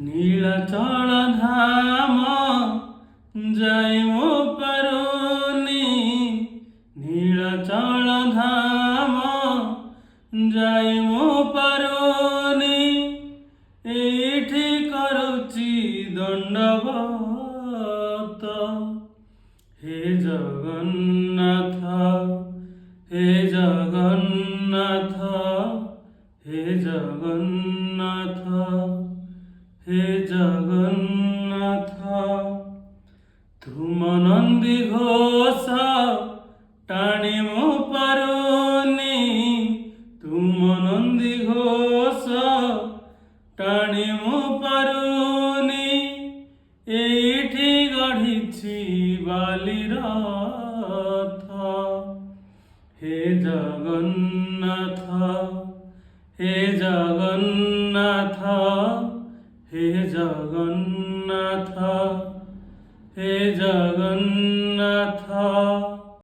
নীলাচল ধাম যাইমু পারুনি, নীলাচল ধাম যাইমু পারুনি, এইଠି କରୁଚି ଦଣ୍ଡବତ। হে জগন্নাথ, হে জগন্নাথ, হে জগন্নাথ, হে জগন্নাথ। তুম নন্দী ঘোষ টাণিমু পারুনি, তুম নন্দী ঘোষ টাণিমু পারুনি, এইଠି গঢ়িছি বালিরথ। হে জগন্নাথ, হে জগন্নাথ, হে জগন্নাথ, হে জগন্নাথ।